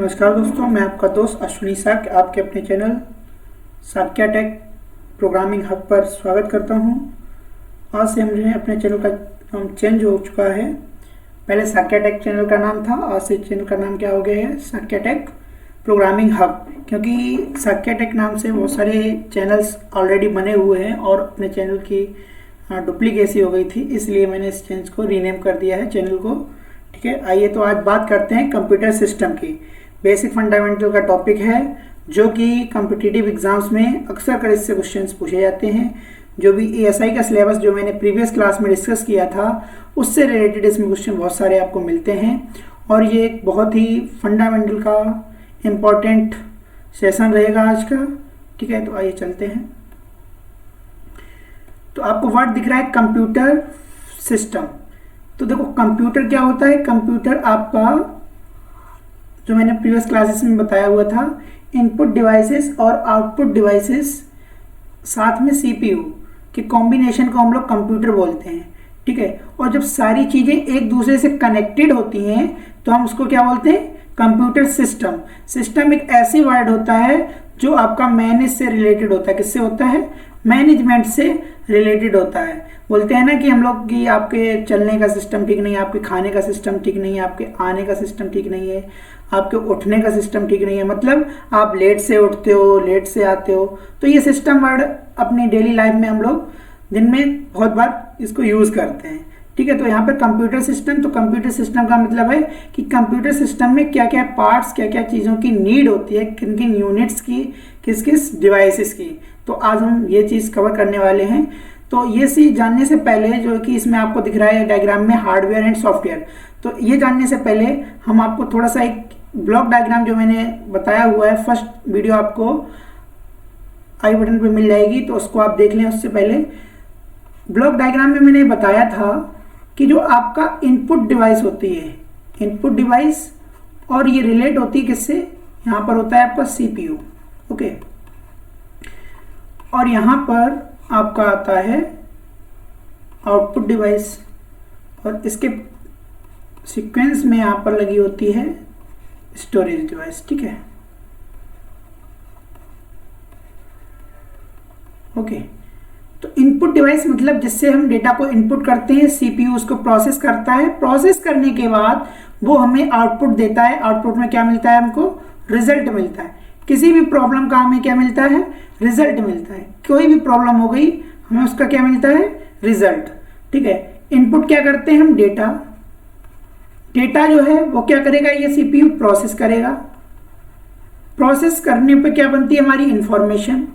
नमस्कार दोस्तों, मैं आपका दोस्त अश्विनी साक आपके अपने channel Sakya take programming hub पर स्वागत करता हूं। आज से मुझे अपने चैनल का नाम चेंज हो चुका है। पहले साक्या टेक चैनल का नाम था, आज से चैनल का नाम क्या हो गया है, साक्या टेक प्रोग्रामिंग हब। क्योंकि साक्या टेक नाम से बहुत सारे चैनल्स ऑलरेडी बने हुए हैं और अपने चैनल की डुप्लीकेसी हो गई थी, इसलिए मैंने इस चैनल को रीनेम कर दिया है चैनल को। ठीक है, आइए तो आज बात करते हैं कंप्यूटर सिस्टम की। बेसिक फंडामेंटल का टॉपिक है जो कि कॉम्पिटिटिव एग्जाम्स में अक्सर कर इससे क्वेश्चंस पूछे जाते हैं। जो भी एएसआई का सिलेबस जो मैंने प्रीवियस क्लास में डिस्कस किया था उससे रिलेटेड इसमें क्वेश्चन बहुत सारे आपको मिलते हैं और ये एक बहुत ही फंडामेंटल का इम्पॉर्टेंट सेशन रहेगा आज का। ठीक है, तो आइए चलते हैं। तो आपको वर्ड दिख रहा है कंप्यूटर सिस्टम। तो देखो कंप्यूटर क्या होता है। कंप्यूटर आपका जो मैंने प्रीवियस क्लासेस में बताया हुआ था, इनपुट डिवाइसेस और आउटपुट डिवाइसेस साथ में सीपीयू के कॉम्बिनेशन को हम लोग कंप्यूटर बोलते हैं। ठीक है, और जब सारी चीजें एक दूसरे से कनेक्टेड होती हैं तो हम उसको क्या बोलते हैं, कंप्यूटर सिस्टम। सिस्टम एक ऐसी वर्ड होता है जो आपका मैनेज से रिलेटेड होता है। किससे होता है, मैनेजमेंट से रिलेटेड होता है। बोलते हैं ना कि हम लोग कि आपके चलने का सिस्टम ठीक नहीं है, आपके खाने का सिस्टम ठीक नहीं है, आपके आने का सिस्टम ठीक नहीं है, आपके उठने का सिस्टम ठीक नहीं है, मतलब आप लेट से उठते हो, लेट से आते हो। तो ये सिस्टम वर्ड अपनी डेली लाइफ में हम लोग दिन में बहुत बार इसको यूज करते हैं। ठीक है, तो यहाँ पर कंप्यूटर सिस्टम, तो कंप्यूटर सिस्टम का मतलब है कि कंप्यूटर सिस्टम में क्या क्या पार्ट्स, क्या क्या चीज़ों की नीड होती है, किन किन यूनिट्स की, किस किस डिवाइसेस की। तो आज हम ये चीज़ कवर करने वाले हैं। तो ये चीज़ जानने से पहले, जो कि इसमें आपको दिख रहा है डायग्राम में, हार्डवेयर एंड सॉफ्टवेयर, तो ये जानने से पहले हम आपको थोड़ा सा एक ब्लॉक डायग्राम जो मैंने बताया हुआ है, फर्स्ट वीडियो आपको आई बटन पे मिल जाएगी, तो उसको आप देख लें। उससे पहले ब्लॉक डायग्राम में मैंने बताया था कि जो आपका इनपुट डिवाइस होती है, इनपुट डिवाइस, और ये रिलेट होती है किससे, यहाँ पर होता है आपका सीपीयू। ओके, और यहाँ पर आपका आता है आउटपुट डिवाइस और इसके सीक्वेंस में यहाँ पर लगी होती है स्टोरेज डिवाइस। ठीक है, ओके। तो इनपुट डिवाइस मतलब जिससे हम डेटा को इनपुट करते हैं, सीपीयू उसको प्रोसेस करता है, प्रोसेस करने के बाद वो हमें आउटपुट देता है। आउटपुट में क्या मिलता है, हमको रिजल्ट मिलता है। किसी भी प्रॉब्लम का हमें क्या मिलता है, रिजल्ट मिलता है। कोई भी प्रॉब्लम हो गई हमें उसका क्या मिलता है, रिजल्ट। ठीक है, इनपुट क्या करते हैं हम, डेटा। डेटा जो है वो क्या करेगा, ये सीपीयू प्रोसेस करेगा। प्रोसेस करने पे क्या बनती है, हमारी इंफॉर्मेशन,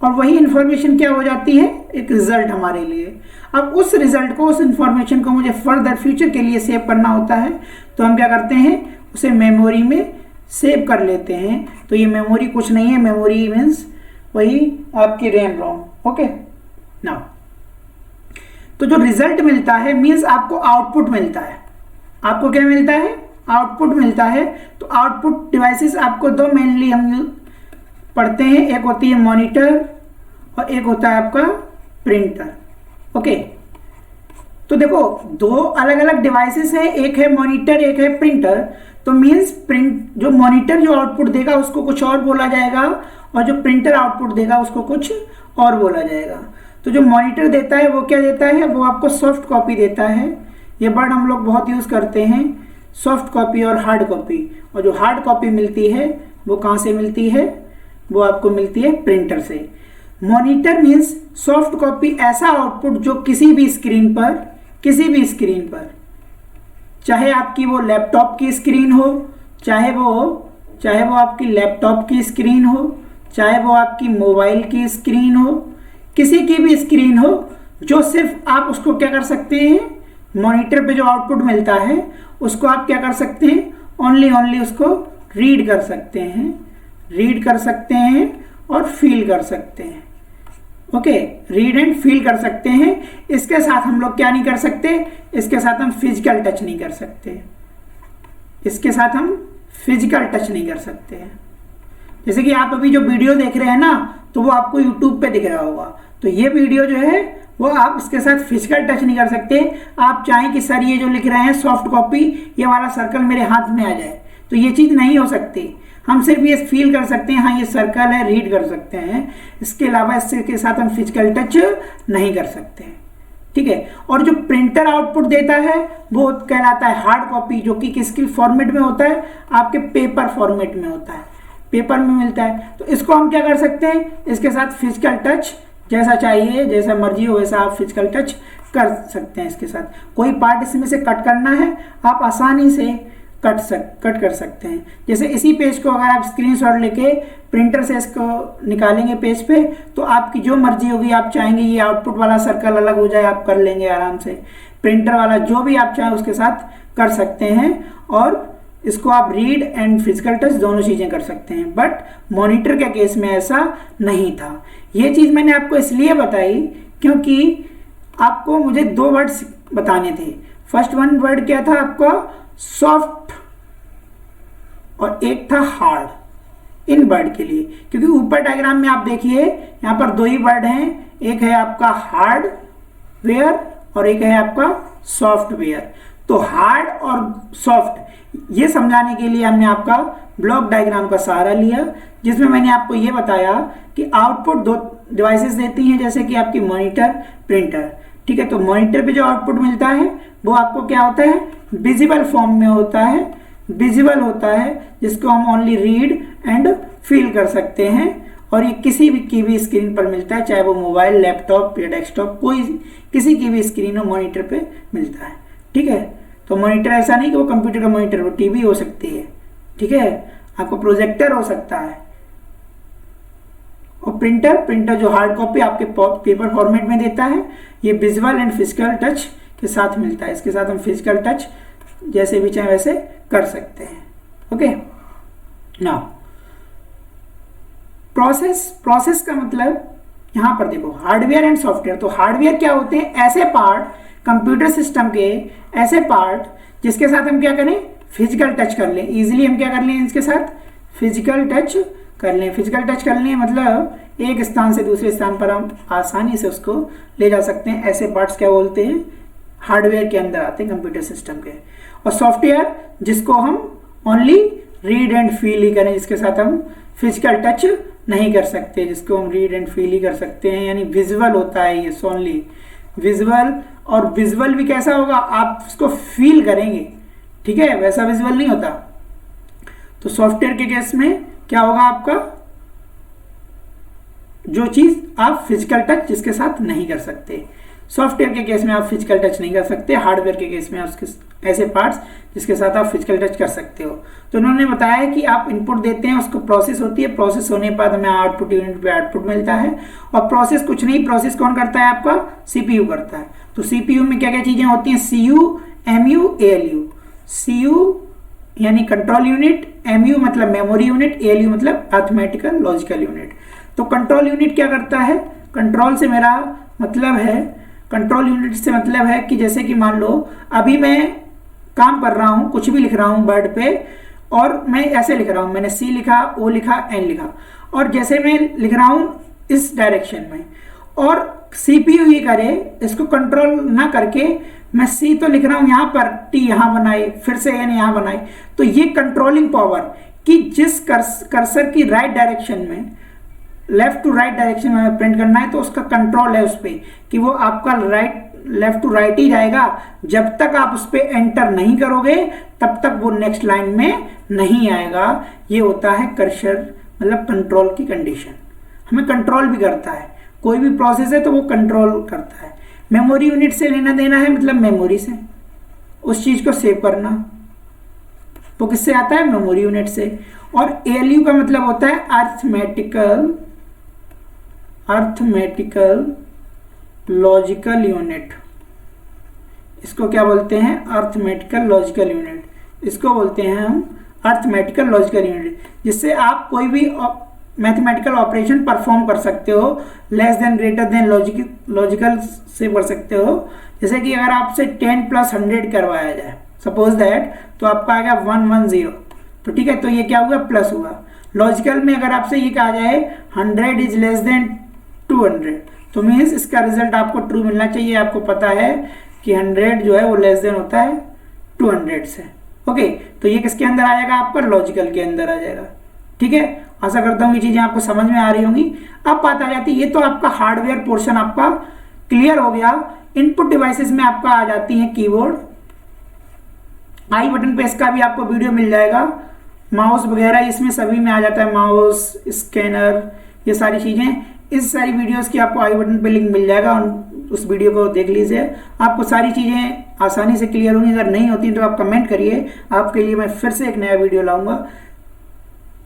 और वही इंफॉर्मेशन क्या हो जाती है, एक रिजल्ट हमारे लिए। अब उस रिजल्ट को, उस इंफॉर्मेशन को मुझे फर्दर फ्यूचर के लिए सेव करना होता है, तो हम क्या करते हैं, उसे मेमोरी में सेव कर लेते हैं। तो ये मेमोरी कुछ नहीं है, मेमोरी मीन्स वही आपकी रैम रोम। ओके, नाउ तो जो रिजल्ट मिलता है मीन्स आपको आउटपुट मिलता है। आपको क्या मिलता है, आउटपुट मिलता है। तो आउटपुट डिवाइसेस आपको दो मेनली हम पढ़ते हैं, एक होती है मॉनिटर और एक होता है आपका प्रिंटर। ओके, तो देखो दो अलग अलग डिवाइसेस हैं, एक है मॉनिटर, एक है प्रिंटर। तो मीन्स प्रिंट, जो मॉनिटर जो आउटपुट देगा उसको कुछ और बोला जाएगा और जो प्रिंटर आउटपुट देगा उसको कुछ और बोला जाएगा। तो जो मॉनिटर देता है वो क्या देता है, वो आपको सॉफ्ट कॉपी देता है। ये वर्ड हम लोग बहुत यूज करते हैं, सॉफ्ट कॉपी और हार्ड कॉपी। और जो हार्ड कॉपी मिलती है वो कहाँ से मिलती है, वो आपको मिलती है प्रिंटर से। मॉनिटर मीन्स सॉफ्ट कॉपी, ऐसा आउटपुट जो किसी भी स्क्रीन पर, चाहे आपकी वो लैपटॉप की स्क्रीन हो, चाहे वो आपकी लैपटॉप की स्क्रीन हो, चाहे वो आपकी मोबाइल की स्क्रीन हो, किसी की भी स्क्रीन हो, जो सिर्फ आप उसको क्या कर सकते हैं, मॉनिटर पे जो आउटपुट मिलता है उसको आप क्या कर सकते हैं, ओनली उसको रीड कर सकते हैं और फील कर सकते हैं। ओके, रीड एंड फील कर सकते हैं। इसके साथ हम लोग क्या नहीं कर सकते, इसके साथ हम फिजिकल टच नहीं कर सकते हैं। जैसे कि आप अभी जो वीडियो देख रहे हैं ना, तो वो आपको यूट्यूब पे दिख रहा होगा। तो ये वीडियो जो है वो आप इसके साथ फिजिकल टच नहीं कर सकते। आप चाहें कि सर ये जो लिख रहे हैं सॉफ्ट कॉपी, ये वाला सर्कल मेरे हाथ में आ जाए, तो ये चीज़ नहीं हो सकती। हम सिर्फ ये फील कर सकते हैं, हाँ ये सर्कल है, रीड कर सकते हैं, इसके अलावा इसके साथ हम फिजिकल टच नहीं कर सकते, ठीक है। और जो प्रिंटर आउटपुट देता है वो कहलाता है हार्ड कॉपी, जो कि किसकी फॉर्मेट में होता है, आपके पेपर फॉर्मेट में होता है, पेपर में मिलता है। तो इसको हम क्या कर सकते हैं, इसके साथ फिजिकल टच जैसा चाहिए, जैसा मर्जी हो वैसा आप फिजिकल टच कर सकते हैं। इसके साथ कोई पार्ट इसमें से कट करना है आप आसानी से कट कर सकते हैं। जैसे इसी पेज को अगर आप स्क्रीनशॉट लेके प्रिंटर से इसको निकालेंगे पेज पे, तो आपकी जो मर्जी होगी, आप चाहेंगे ये आउटपुट वाला सर्कल अलग हो जाए, आप कर लेंगे आराम से। प्रिंटर वाला जो भी आप चाहें उसके साथ कर सकते हैं, और इसको आप रीड एंड फिजिकल टच दोनों चीज़ें कर सकते हैं। बट मॉनिटर के केस में ऐसा नहीं था। ये चीज़ मैंने आपको इसलिए बताई क्योंकि आपको मुझे 2 वर्ड्स बताने थे। फर्स्ट वन वर्ड क्या था आपका, सॉफ्ट, और एक था हार्ड। इन वर्ड के लिए, क्योंकि ऊपर डायग्राम में आप देखिए यहाँ पर 2 ही वर्ड हैं, एक है आपका हार्डवेयर और एक है आपका सॉफ्टवेयर। तो हार्ड और सॉफ्ट ये समझाने के लिए हमने आपका ब्लॉक डायग्राम का सहारा लिया, जिसमें मैंने आपको ये बताया कि आउटपुट 2 डिवाइसेस देती हैं, जैसे कि आपकी मॉनिटर, प्रिंटर, ठीक है। तो मॉनिटर पे जो आउटपुट मिलता है वो आपको क्या होता है, विजिबल फॉर्म में होता है, विजिबल होता है, जिसको हम ओनली रीड एंड फील कर सकते हैं। और ये किसी भी की भी स्क्रीन पर मिलता है, चाहे वो मोबाइल, लैपटॉप या डेस्कटॉप, कोई किसी की भी स्क्रीन हो मॉनिटर पे मिलता है, ठीक है। तो मॉनिटर ऐसा नहीं कि वो कंप्यूटर का मॉनिटर, वो टीवी हो सकती है, ठीक है, आपको प्रोजेक्टर हो सकता है। और प्रिंटर जो हार्ड कॉपी आपके पेपर फॉर्मेट में देता है, ये विजुअल एंड फिजिकल टच के साथ मिलता है। इसके साथ हम फिजिकल टच जैसे भी चाहे वैसे कर सकते हैं, ओके। नाउ प्रोसेस का मतलब यहां पर देखो हार्डवेयर एंड सॉफ्टवेयर। तो हार्डवेयर क्या होते हैं, ऐसे पार्ट कंप्यूटर सिस्टम के, ऐसे पार्ट जिसके साथ हम क्या करें, फिजिकल टच कर लें। इजीली हम क्या कर लें, इसके साथ फिजिकल टच कर लें। फिजिकल टच कर लें मतलब एक स्थान से दूसरे स्थान पर हम आसानी से उसको ले जा सकते हैं। ऐसे पार्ट्स क्या बोलते हैं, हार्डवेयर के अंदर आते हैं कंप्यूटर सिस्टम के। और सॉफ्टवेयर जिसको हम ओनली रीड एंड फील ही करें, जिसके साथ हम फिजिकल टच नहीं कर सकते, जिसको हम रीड एंड फील ही कर सकते हैं, यानी विजुअल होता है ये, ओनली विजुअल। और विजुअल भी कैसा होगा, आप उसको फील करेंगे, ठीक है, वैसा विजुअल नहीं होता। तो सॉफ्टवेयर के केस में क्या होगा, आपका जो चीज आप फिजिकल टच जिसके साथ नहीं कर सकते, सॉफ्टवेयर के केस में आप फिजिकल टच नहीं कर सकते, हार्डवेयर के केस में आप उसके ऐसे पार्ट्स जिसके साथ आप फिजिकल टच कर सकते हो। तो उन्होंने बताया कि आप इनपुट देते हैं, उसको प्रोसेस होती है, प्रोसेस होने के बाद हमें आउटपुट यूनिट पे आउटपुट मिलता है। और प्रोसेस कुछ नहीं, प्रोसेस कौन करता है, आपका सीपीयू करता है। तो सीपीयू में क्या क्या चीजें होती हैं, सीयू, एमयू, एएलयू। सीयू यानी कंट्रोल यूनिट, एमयू मतलब मेमोरी यूनिट, एएलयू मतलब अरिथमेटिकल लॉजिकल यूनिट। तो कंट्रोल यूनिट क्या करता है, कंट्रोल से मेरा मतलब है, कंट्रोल यूनिट से मतलब है कि जैसे कि मान लो अभी मैं काम कर रहा हूं, कुछ भी लिख रहा हूं वर्ड पे, और मैं ऐसे लिख रहा हूं, मैंने सी लिखा, ओ लिखा, एन लिखा, और जैसे मैं लिख रहा हूं इस डायरेक्शन में, और सीपीयू ये करे, इसको कंट्रोल ना करके मैं सी तो लिख रहा हूं यहां पर, टी यहां बनाई, फिर से एन यहां बनाई, तो ये कंट्रोलिंग पावर कि जिस कर्सर की राइट डायरेक्शन में, लेफ्ट टू राइट डायरेक्शन में प्रिंट करना है, तो उसका कंट्रोल है उस पर कि वो आपका लेफ्ट टू राइट ही जाएगा। जब तक आप उस पर एंटर नहीं करोगे तब तक वो नेक्स्ट लाइन में नहीं आएगा। ये होता है कर्सर मतलब कंट्रोल की कंडीशन। हमें कंट्रोल भी करता है, कोई भी प्रोसेस है तो वो कंट्रोल करता है। मेमोरी यूनिट से लेना देना है, मतलब मेमोरी से उस चीज को सेव करना, वो किससे आता है, मेमोरी यूनिट से। और एएलयू का मतलब होता है अर्थमेटिकल लॉजिकल यूनिट। इसको क्या बोलते हैं, अर्थमेटिकल लॉजिकल यूनिट। इसको बोलते हैं हम अर्थमेटिकल लॉजिकल यूनिट, जिससे आप कोई भी मैथमेटिकल ऑपरेशन परफॉर्म कर सकते हो, less than greater than logical से कर सकते हो। जैसे कि अगर आपसे 10 + 100 करवाया जाए सपोज दैट, तो आपका आएगा 110, तो ठीक है, तो ये क्या हुआ, प्लस हुआ। लॉजिकल में अगर आपसे ये कहा जाए 100 इज लेस देन 200, तो मीन्स इसका रिजल्ट आपको ट्रू मिलना चाहिए। आपको पता है कि 100 जो है वो लेस देन होता है 200 से, ओके, तो ये किसके अंदर आ जाएगा, आपका लॉजिकल के अंदर आ जाएगा। ठीक है, आशा करता हूँ ये चीजें आपको समझ में आ रही होंगी। अब बात आ जाती है, ये तो आपका हार्डवेयर पोर्शन आपका क्लियर हो गया। इनपुट डिवाइसेस में आपका आ जाती है कीबोर्ड, आई बटन पे इसका भी आपको वीडियो मिल जाएगा, माउस वगैरह इसमें सभी में आ जाता है, माउस, स्कैनर, ये सारी चीजें, इस सारी वीडियोस की आपको आई बटन पे लिंक मिल जाएगा, उस वीडियो को देख लीजिए, आपको सारी चीजें आसानी से क्लियर होंगी। अगर नहीं होती तो आप कमेंट करिए, आपके लिए मैं फिर से एक नया वीडियो लाऊंगा।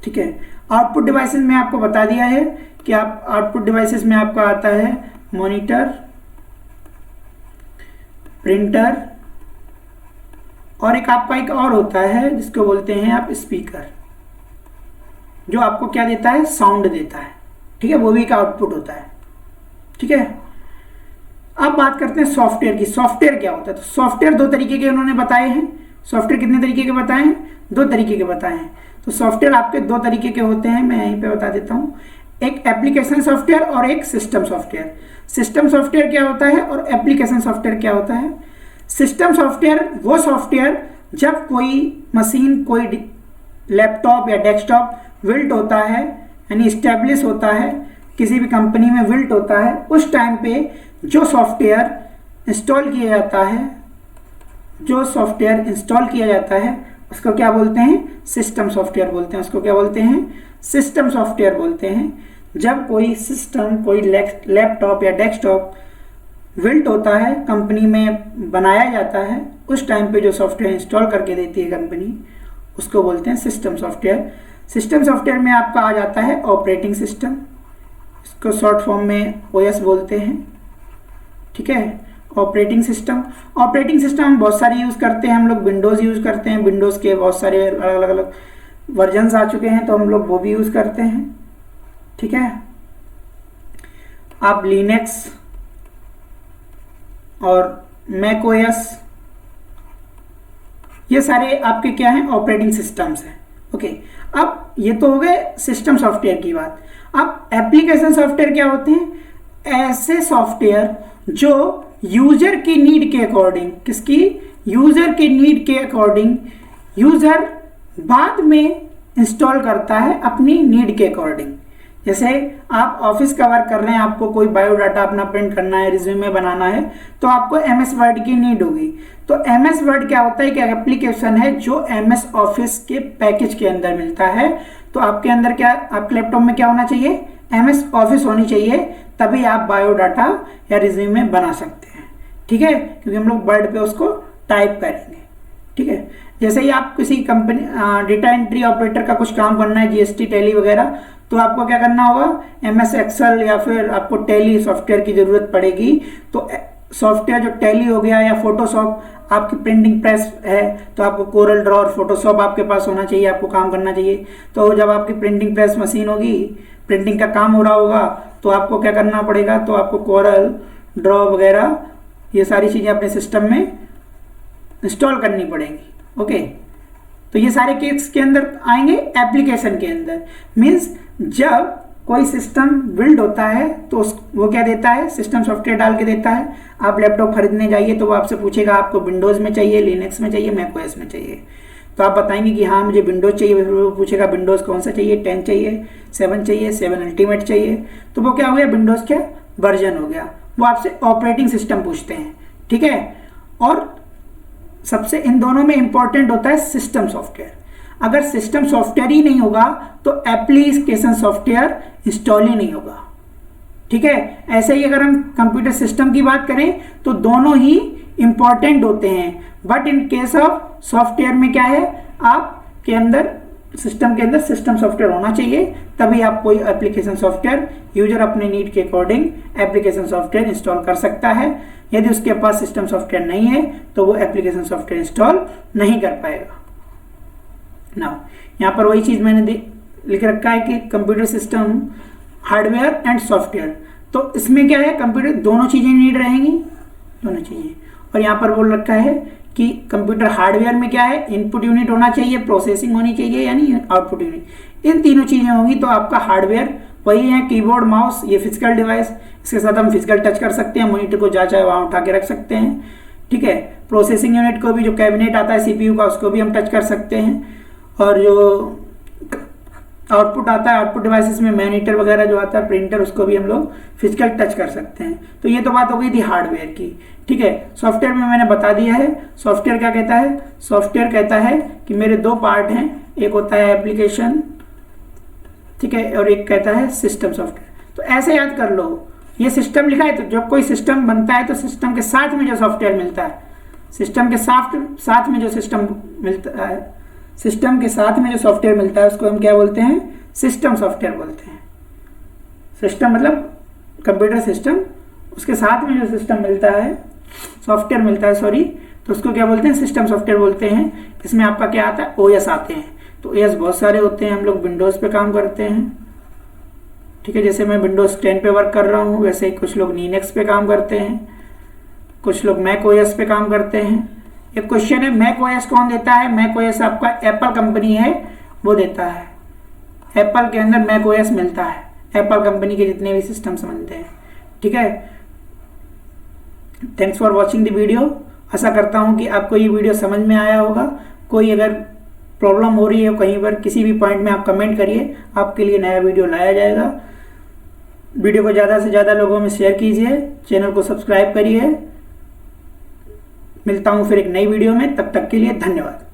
ठीक है, आउटपुट डिवाइसेस में आपको बता दिया है कि आप आउटपुट डिवाइसेस में आपका आता है मॉनिटर, प्रिंटर, और एक आपका एक और होता है जिसको बोलते हैं आप स्पीकर, जो आपको क्या देता है, साउंड देता है। ठीक है, वो भी एक आउटपुट होता है। ठीक है, अब बात करते हैं सॉफ्टवेयर की। सॉफ्टवेयर क्या होता है, तो सॉफ्टवेयर दो तरीके के उन्होंने बताए हैं। सॉफ्टवेयर कितने तरीके के बताए हैं, दो तरीके के बताए हैं। तो सॉफ्टवेयर आपके दो तरीके के होते हैं, मैं यहीं पे बता देता हूं, एक एप्लीकेशन सॉफ्टवेयर और एक सिस्टम सॉफ्टवेयर। सिस्टम सॉफ्टवेयर क्या होता है और एप्लीकेशन सॉफ्टवेयर क्या होता है। सिस्टम सॉफ्टवेयर वो सॉफ्टवेयर जब कोई मशीन, कोई लैपटॉप या डेस्कटॉप विल्ट होता है, यानी स्टैब्लिश होता है, किसी भी कंपनी में विल्ट होता है, उस टाइम पे जो सॉफ्टवेयर इंस्टॉल किया जाता है, जो सॉफ्टवेयर इंस्टॉल किया जाता है उसको क्या बोलते हैं, सिस्टम सॉफ्टवेयर बोलते हैं। उसको क्या बोलते हैं, सिस्टम सॉफ्टवेयर बोलते हैं। जब कोई सिस्टम, कोई लैपटॉप या डेस्कटॉप विल्ट होता है, कंपनी में बनाया जाता है, उस टाइम पे जो सॉफ्टवेयर इंस्टॉल करके देती है कंपनी, उसको बोलते हैं सिस्टम सॉफ्टवेयर। सिस्टम सॉफ्टवेयर में आपका आ जाता है ऑपरेटिंग सिस्टम, इसको शॉर्ट फॉर्म में ओएस बोलते हैं। ठीक है, ऑपरेटिंग सिस्टम। ऑपरेटिंग सिस्टम हम बहुत सारे यूज़ करते हैं, हम लोग विंडोज़ यूज़ करते हैं, विंडोज़ के बहुत सारे अलग अलग वर्जन्स आ चुके हैं, तो हम लोग वो भी यूज़ करते हैं। ठीक है, आप लिनक्स और मैक ओएस, ये सारे आपके क्या हैं, ऑपरेटिंग सिस्टम्स हैं। ओके, अब ये तो हो गए सिस्टम सॉफ्टवेयर की बात। अब एप्लीकेशन सॉफ्टवेयर क्या होते हैं, ऐसे सॉफ्टवेयर जो यूजर की नीड के अकॉर्डिंग, किसकी, यूजर के नीड के अकॉर्डिंग यूजर बाद में इंस्टॉल करता है अपनी नीड के अकॉर्डिंग। जैसे आप ऑफिस का वर्क कर रहे हैं, आपको कोई बायोडाटा अपना प्रिंट करना है, रिज्यूमे बनाना है, तो आपको एमएस वर्ड की नीड होगी। तो एमएस वर्ड क्या होता है कि एप्लीकेशन है जो एमएस ऑफिस के पैकेज के अंदर मिलता है। तो आपके अंदर क्या, आपके लैपटॉप में क्या होना चाहिए, एमएस ऑफिस होनी चाहिए, तभी आप बायोडाटा या रिज्यूमे बना सकते हैं। ठीक है, क्योंकि हम लोग वर्ड पे उसको टाइप करेंगे। ठीक है, जैसे ही आप किसी कंपनी डेटा एंट्री ऑपरेटर का कुछ काम करना है, जीएसटी, टैली वगैरह, तो आपको क्या करना होगा, एमएस एक्सेल या फिर आपको टैली सॉफ्टवेयर की जरूरत पड़ेगी। तो सॉफ्टवेयर जो टैली हो गया या फोटोशॉप, आपकी प्रिंटिंग प्रेस है तो आपको कोरल ड्रॉ और फोटोशॉप आपके पास होना चाहिए, आपको काम करना चाहिए। तो जब आपकी प्रिंटिंग प्रेस मशीन होगी, प्रिंटिंग का काम हो रहा होगा, तो आपको क्या करना पड़ेगा, तो आपको कोरल ड्रॉ वगैरह ये सारी चीज़ें अपने सिस्टम में इंस्टॉल करनी पड़ेंगी। ओके, तो ये सारे केस के अंदर आएंगे एप्लीकेशन के अंदर। मीन्स जब कोई सिस्टम बिल्ड होता है तो वो क्या देता है, सिस्टम सॉफ्टवेयर डाल के देता है। आप लैपटॉप खरीदने जाइए तो वो आपसे पूछेगा आपको विंडोज़ में चाहिए, लिनक्स में चाहिए, मैक ओएस में चाहिए। तो आप बताएंगे कि हाँ मुझे विंडोज़ चाहिए, फिर वो पूछेगा विंडोज़ कौन सा चाहिए, 10 चाहिए, 7 चाहिए, 7 अल्टीमेट चाहिए। तो वो क्या हो गया, विंडोज़ क्या वर्जन हो गया। वो आपसे ऑपरेटिंग सिस्टम पूछते हैं। ठीक है, और सबसे इन दोनों में इंपॉर्टेंट होता है सिस्टम सॉफ्टवेयर। अगर सिस्टम सॉफ्टवेयर ही नहीं होगा तो एप्लीकेशन सॉफ्टवेयर इंस्टॉल ही नहीं होगा। ठीक है, ऐसे ही अगर हम कंप्यूटर सिस्टम की बात करें तो दोनों ही इंपॉर्टेंट होते हैं, but in case of software में क्या है, आपके अंदर सिस्टम के अंदर सिस्टम सॉफ्टवेयर होना चाहिए, तभी आप कोई एप्लीकेशन सॉफ्टवेयर यूजर अपने नीड के अकॉर्डिंग एप्लीकेशन सॉफ्टवेयर इंस्टॉल कर सकता है। यदि उसके पास सिस्टम सॉफ्टवेयर नहीं है तो वो एप्लीकेशन सॉफ्टवेयर इंस्टॉल नहीं कर पाएगा। नाउ यहाँ पर वही चीज मैंने लिख रखा है कि computer system hardware and software. तो इसमें क्या है, कंप्यूटर दोनों चीजें नीड रहेंगी, दोनों चीजें। और यहाँ पर बोल रखा है कि कंप्यूटर हार्डवेयर में क्या है, इनपुट यूनिट होना चाहिए, प्रोसेसिंग होनी चाहिए यानी आउटपुट यूनिट। इन तीनों चीजें होंगी तो आपका हार्डवेयर वही है, कीबोर्ड, माउस, ये फिजिकल डिवाइस। इसके साथ हम फिजिकल टच कर सकते हैं, मॉनिटर को जहाँ चाहे वहाँ उठा के रख सकते हैं। ठीक है। प्रोसेसिंग यूनिट को भी, जो कैबिनेट आता है सीपीयू का, उसको भी हम टच कर सकते हैं। और जो आउटपुट आता है, आउटपुट डिवाइसेस में मॉनिटर वगैरह जो आता है, प्रिंटर, उसको भी हम लोग फिजिकल टच कर सकते हैं। तो ये तो बात हो गई थी हार्डवेयर की, ठीक है। सॉफ्टवेयर में मैंने बता दिया है। सॉफ्टवेयर क्या कहता है? सॉफ्टवेयर कहता है कि मेरे दो पार्ट हैं, एक होता है एप्लीकेशन, ठीक है, और एक कहता है सिस्टम सॉफ्टवेयर। तो ऐसे याद कर लो, ये सिस्टम लिखा है, तो जब कोई सिस्टम बनता है तो सिस्टम के साथ में जो सॉफ्टवेयर मिलता है, सिस्टम के साथ में जो सिस्टम मिलता है, सिस्टम के साथ में जो सॉफ्टवेयर मिलता है, उसको हम क्या बोलते हैं? सिस्टम सॉफ्टवेयर बोलते हैं। सिस्टम मतलब कंप्यूटर सिस्टम, उसके साथ में जो सिस्टम मिलता है, सॉफ्टवेयर मिलता है, सॉरी, तो उसको क्या बोलते हैं? सिस्टम सॉफ्टवेयर बोलते हैं। इसमें आपका क्या आता है? ओएस आते हैं। तो ओएस बहुत सारे होते हैं। हम लोग विंडोज़ पे काम करते हैं, ठीक है, जैसे मैं विंडोज़ 10 पे वर्क कर रहा हूँ, वैसे ही कुछ लोग लिनक्स पे काम करते हैं, कुछ लोग मैक ओएस पे काम करते हैं। एक क्वेश्चन है, मैक ओएस कौन देता है? मैक ओएस आपका एप्पल कंपनी है, वो देता है। एप्पल के अंदर मैक ओएस मिलता है, एप्पल कंपनी के जितने भी सिस्टम्स बनते हैं, ठीक है। Thanks for watching the video. आशा करता हूँ कि आपको ये वीडियो समझ में आया होगा। कोई अगर प्रॉब्लम हो रही है कहीं पर, किसी भी पॉइंट में, आप कमेंट करिए, आपके लिए नया वीडियो लाया जाएगा। वीडियो को ज़्यादा से ज़्यादा लोगों में शेयर कीजिए, चैनल को सब्सक्राइब करिए। मिलता हूँ फिर एक नई वीडियो में, तब तक के लिए धन्यवाद।